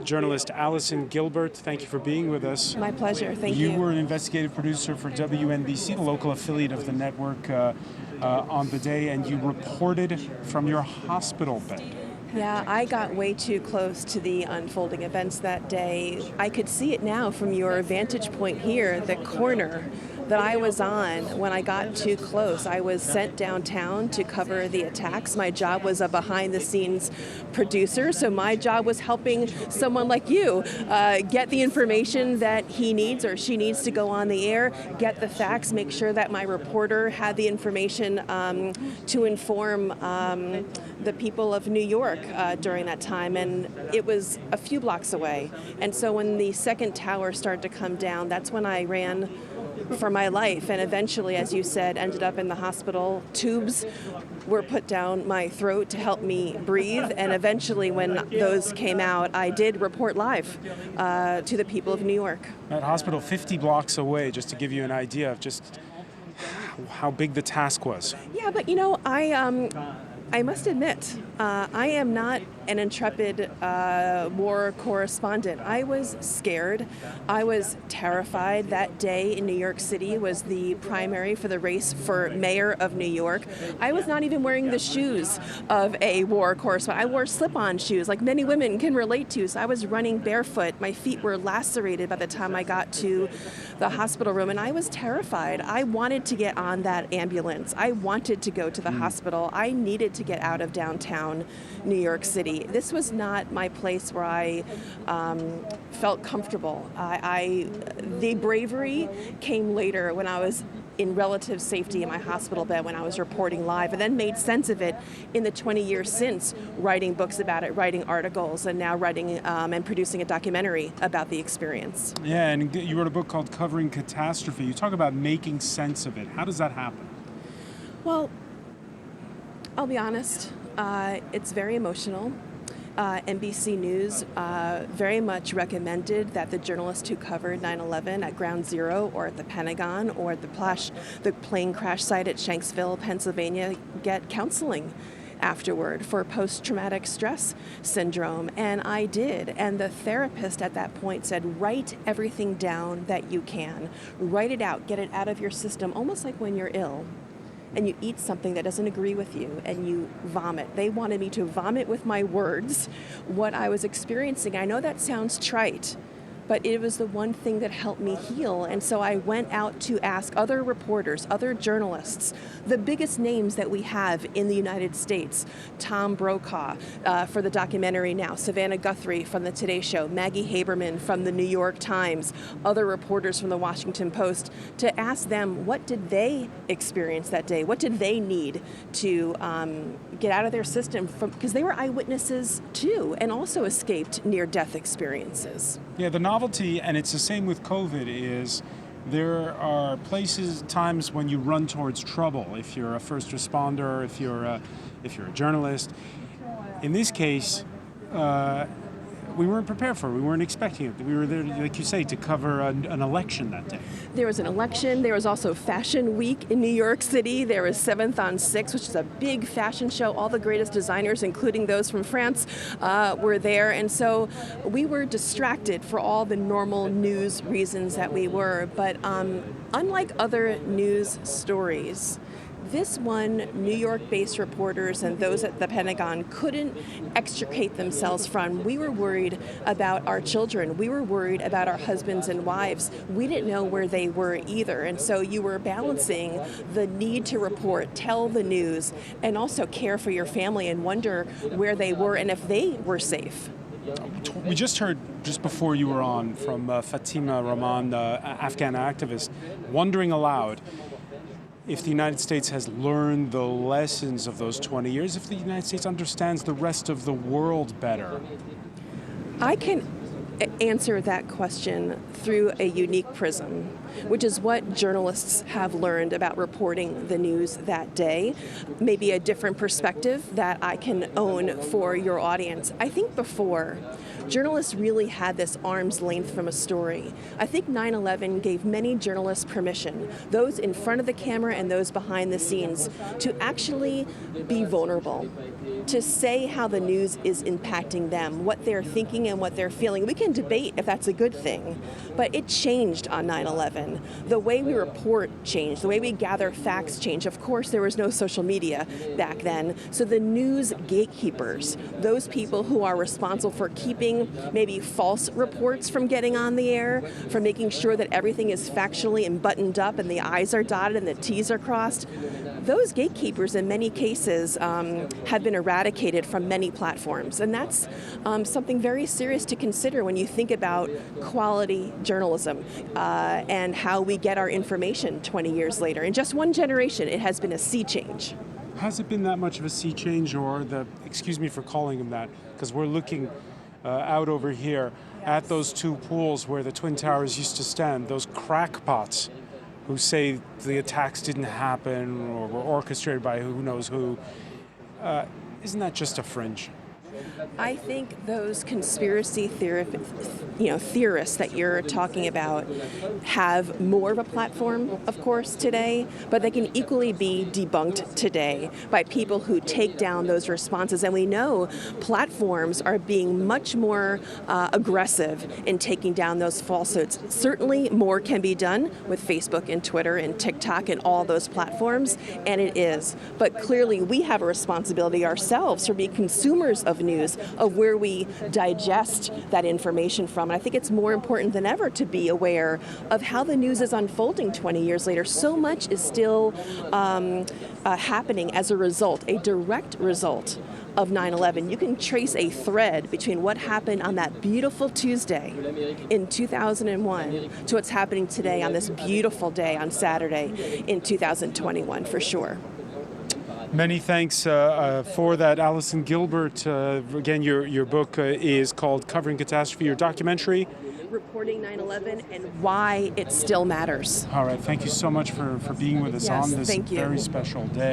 Journalist Allison Gilbert, thank you for being with us. My pleasure, thank you. You were an investigative producer for WNBC, the local affiliate of the network, on the day, and you reported from your hospital bed. Yeah, I got way too close to the unfolding events that day. I could see it now from your vantage point here, the corner that I was on when I got too close. I was sent downtown to cover the attacks. My job was a behind-the-scenes producer, so my job was helping someone like you get the information that he needs or she needs to go on the air, get the facts, make sure that my reporter had the information to inform the people of New York during that time, and it was a few blocks away. And so when the second tower started to come down, that's when I ran for my life, and eventually, as you said, ended up in the hospital. Tubes were put down my throat to help me breathe, and eventually when those came out, I did report live to the people of New York. That hospital 50 blocks away, just to give you an idea of just how big the task was. Yeah, but I must admit, I am not an intrepid war correspondent. I was scared. I was terrified. That day in New York City was the primary for the race for mayor of New York. I was not even wearing the shoes of a war correspondent. I wore slip-on shoes like many women can relate to. So I was running barefoot. My feet were lacerated by the time I got to the hospital room, and I was terrified. I wanted to get on that ambulance. I wanted to go to the hospital. I needed to get out of downtown New York City. This was not my place where I felt comfortable. The bravery came later when I was in relative safety in my hospital bed when I was reporting live, and then made sense of it in the 20 years since, writing books about it, writing articles, and now writing and producing a documentary about the experience. Yeah, and you wrote a book called Covering Catastrophe. You talk about making sense of it. How does that happen? Well, I'll be honest, it's very emotional. NBC News very much recommended that the journalists who covered 9/11 at Ground Zero or at the Pentagon or at the plane crash site at Shanksville, Pennsylvania, get counseling afterward for post-traumatic stress syndrome, and I did. And the therapist at that point said, write everything down that you can. Write it out, get it out of your system, almost like when you're ill and you eat something that doesn't agree with you and you vomit. They wanted me to vomit with my words what I was experiencing. I know that sounds trite, but it was the one thing that helped me heal. And so I went out to ask other reporters, other journalists, the biggest names that we have in the United States, Tom Brokaw for the documentary now, Savannah Guthrie from the Today Show, Maggie Haberman from the New York Times, other reporters from the Washington Post, to ask them what did they experience that day? What did they need to get out of their system? Because they were eyewitnesses too, and also escaped near-death experiences. Yeah, the novelty, and it's the same with COVID, is there are times when you run towards trouble. If you're a first responder, if you're a journalist. In this case, we weren't prepared for it. We weren't expecting it. We were there, like you say, to cover an election that day. There was an election. There was also Fashion Week in New York City. There was 7th on 6, which is a big fashion show. All the greatest designers, including those from France, were there. And so we were distracted for all the normal news reasons that we were. But unlike other news stories, this one, New York-based reporters and those at the Pentagon couldn't extricate themselves from. We were worried about our children. We were worried about our husbands and wives. We didn't know where they were either. And so you were balancing the need to report, tell the news, and also care for your family and wonder where they were and if they were safe. We just heard, just before you were on, from Fatima Rahman, the Afghan activist, wondering aloud if the United States has learned the lessons of those 20 years, if the United States understands the rest of the world better. I can answer that question through a unique prism, which is what journalists have learned about reporting the news that day. Maybe a different perspective that I can own for your audience. I think before, journalists really had this arm's length from a story. I think 9/11 gave many journalists permission, those in front of the camera and those behind the scenes, to actually be vulnerable, to say how the news is impacting them, what they're thinking and what they're feeling. We can debate if that's a good thing, but it changed on 9/11. The way we report changed, the way we gather facts changed. Of course, there was no social media back then, so the news gatekeepers, those people who are responsible for keeping maybe false reports from getting on the air, for making sure that everything is factually and buttoned up and the I's are dotted and the T's are crossed, those gatekeepers in many cases have been eradicated from many platforms. And that's something very serious to consider when you think about quality journalism and how we get our information 20 years later. In just one generation, it has been a sea change. Has it been that much of a sea change, or excuse me for calling them that, because we're looking out over here at those two pools where the Twin Towers used to stand, those crackpots who say the attacks didn't happen or were orchestrated by who knows who. Isn't that just a fringe? I think those conspiracy theorists that you're talking about have more of a platform, of course, today, but they can equally be debunked today by people who take down those responses. And we know platforms are being much more aggressive in taking down those falsehoods. Certainly more can be done with Facebook and Twitter and TikTok and all those platforms, and it is. But clearly we have a responsibility ourselves to be consumers of news, of where we digest that information from. And I think it's more important than ever to be aware of how the news is unfolding 20 years later. So much is still happening as a result, a direct result of 9/11. You can trace a thread between what happened on that beautiful Tuesday in 2001 to what's happening today on this beautiful day on Saturday in 2021, for sure. Many thanks for that, Allison Gilbert. Again, your book is called Covering Catastrophe, your documentary. Reporting 9/11 and why it still matters. All right, thank you so much for being with us on this very special day.